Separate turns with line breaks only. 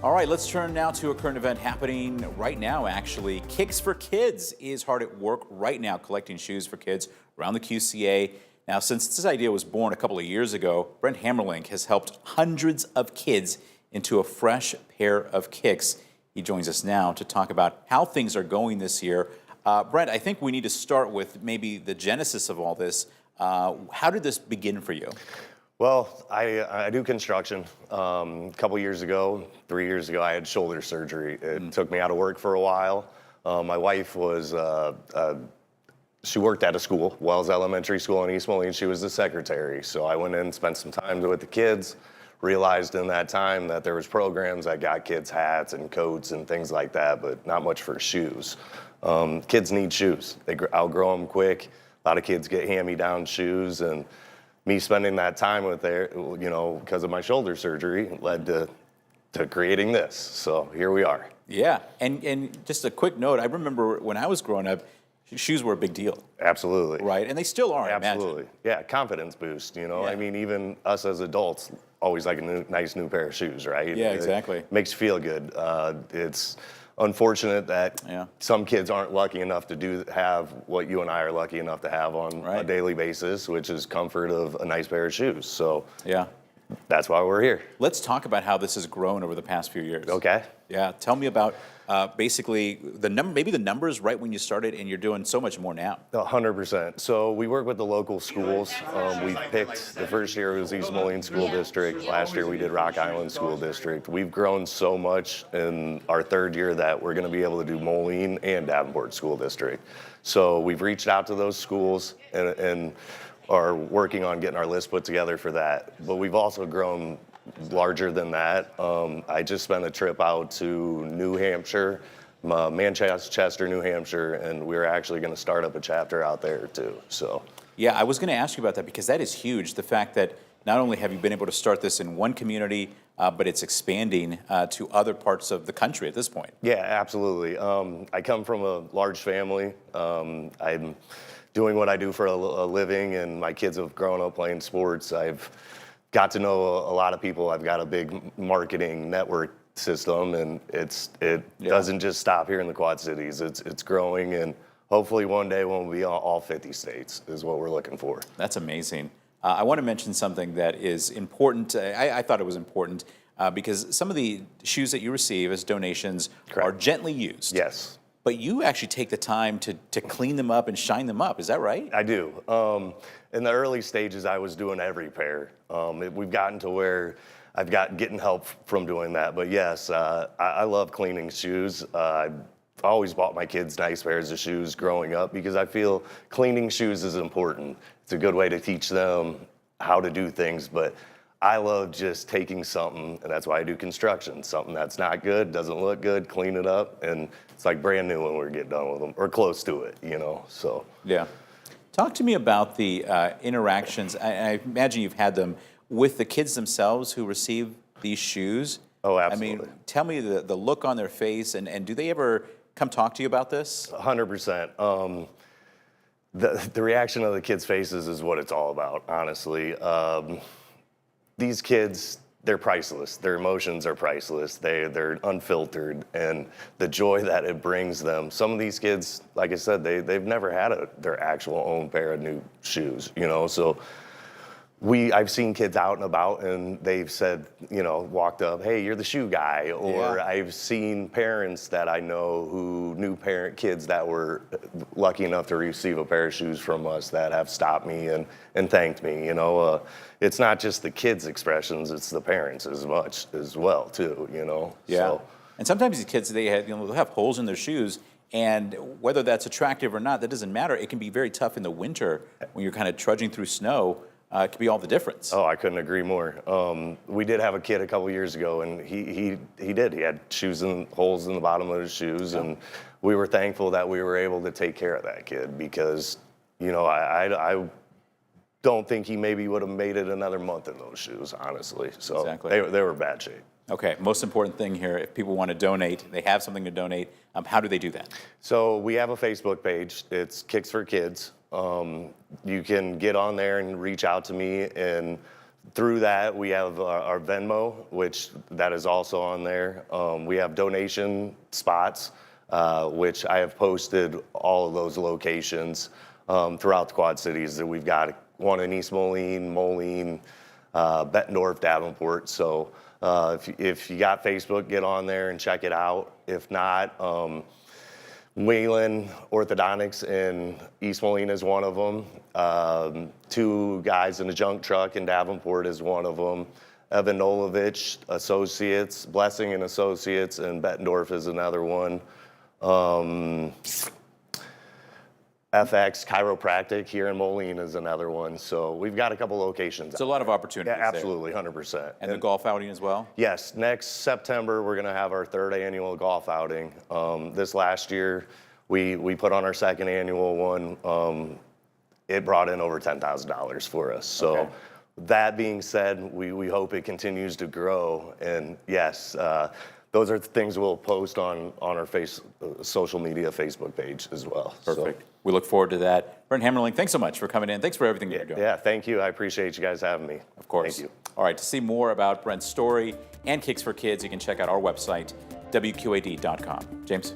All right, let's turn now to a current event happening right now, actually. Kicks for Kids is hard at work right now collecting shoes for kids around the QCA. Now, since this idea was born a couple of years ago, Brent Hamerlinck has helped hundreds of kids into a fresh pair of kicks. He joins us now to talk about how things are going this year. Brent, I think we need to start with maybe the genesis of all this. How did this begin for you?
Well, I do construction. A couple years ago, 3 years ago, I had shoulder surgery. It took me out of work for a while. My wife was, she worked at a school, Wells Elementary School in East Moline. She was the secretary. So I went in, spent some time with the kids, realized in that time that there was programs that got kids hats and coats and things like that, but not much for shoes. Kids need shoes. They outgrow them quick. A lot of kids get hand-me-down shoes, and me spending that time with there, because of my shoulder surgery, led to creating this. So here we are.
Yeah, and just a quick note, I remember when I was growing up, shoes were a big deal.
Absolutely.
Right, and they still are,
Absolutely. Yeah, confidence boost, Yeah. I mean, even us as adults always like a nice new pair of shoes, right?
Yeah, exactly.
It makes you feel good. It's unfortunate that some kids aren't lucky enough to have what you and I are lucky enough to have on a daily basis, which is comfort of a nice pair of shoes. So
yeah,
that's why we're here.
Let's talk about how this has grown over the past few years.
Okay.
Yeah, tell me about basically maybe the numbers right when you started, and you're doing so much more now.
100%. So we work with the local schools. We picked, the first year it was East Moline School District. Last year we did Rock Island School District. We've grown so much in our third year that we're going to be able to do Moline and Davenport School District. So we've reached out to those schools and are working on getting our list put together for that. But we've also grown larger than that. I just spent a trip out to New Hampshire, Manchester, New Hampshire, and we're actually going to start up a chapter out there too. So
yeah, I was going to ask you about that because that is huge. The fact that not only have you been able to start this in one community, but it's expanding to other parts of the country at this point.
Yeah, absolutely. I come from a large family. I'm doing what I do for a living, and my kids have grown up playing sports. I've got to know a lot of people. I've got a big marketing network system, and it doesn't just stop here in the Quad Cities. It's growing, and hopefully one day we'll be all 50 states is what we're looking for.
That's amazing. I want to mention something that is important. I thought it was important because some of the shoes that you receive as donations are gently used.
Yes.
But you actually take the time to clean them up and shine them up. Is that right?
I do. In the early stages, I was doing every pair. We've gotten to where I've getting help from doing that. But yes, I love cleaning shoes. I've always bought my kids nice pairs of shoes growing up because I feel cleaning shoes is important. It's a good way to teach them how to do things. But I love just taking something, and that's why I do construction. Something that's not good, doesn't look good, clean it up, and it's like brand new when we get done with them, or close to it, so.
Yeah. Talk to me about the interactions. I imagine you've had them with the kids themselves who receive these shoes.
Oh, absolutely.
I mean, tell me the look on their face, and do they ever come talk to you about this?
100%. The reaction of the kids' faces is what it's all about, honestly. These kids, they're priceless. Their emotions are priceless. They're unfiltered, and the joy that it brings them. Some of these kids, like I said, they've never had their actual own pair of new shoes, so I've seen kids out and about, and they've said, walked up, hey, you're the shoe guy. Or I've seen parents that I know who knew kids that were lucky enough to receive a pair of shoes from us that have stopped me and thanked me. It's not just the kids' expressions; it's the parents as well too.
Yeah. So. And sometimes these kids, they'll have holes in their shoes. And whether that's attractive or not, that doesn't matter. It can be very tough in the winter when you're kind of trudging through snow. It could be all the difference.
Oh, I couldn't agree more. We did have a kid a couple years ago, and he had holes in the bottom of his shoes, and we were thankful that we were able to take care of that kid because, I don't think he maybe would have made it another month in those shoes, honestly. So
exactly.
they were in bad shape.
Okay, most important thing here, if people want to donate, they have something to donate, how do they do that?
So we have a Facebook page. It's Kicks for Kids. You can get on there and reach out to me and Through that, we have our Venmo, which that is also on there. We have donation spots, which I have posted all of those locations throughout the Quad Cities. That we've got one in East Moline, Bettendorf, Davenport. So if you got Facebook, get on there and check it out. If not, Wayland Orthodontics in East Moline is one of them. Two guys in a junk truck in Davenport is one of them. Evan Nolovich Associates, Blessing and Associates in Bettendorf is another one. FX Chiropractic here in Moline is another one. So we've got a couple locations.
It's a lot of opportunities.
Yeah, absolutely, 100%.
And the golf outing as well?
Yes, next September we're going to have our third annual golf outing. This last year we put on our second annual one. It brought in over $10,000 for us. So
Okay.
that being said, we hope it continues to grow. And yes, those are things we'll post on our social media Facebook page as well.
Perfect. We look forward to that. Brent Hamerlinck, thanks so much for coming in. Thanks for everything you're doing.
Yeah, thank you. I appreciate you guys having me.
Of course.
Thank you.
All right, to see more about Brent's story and Kicks for Kids, you can check out our website, WQAD.com. James?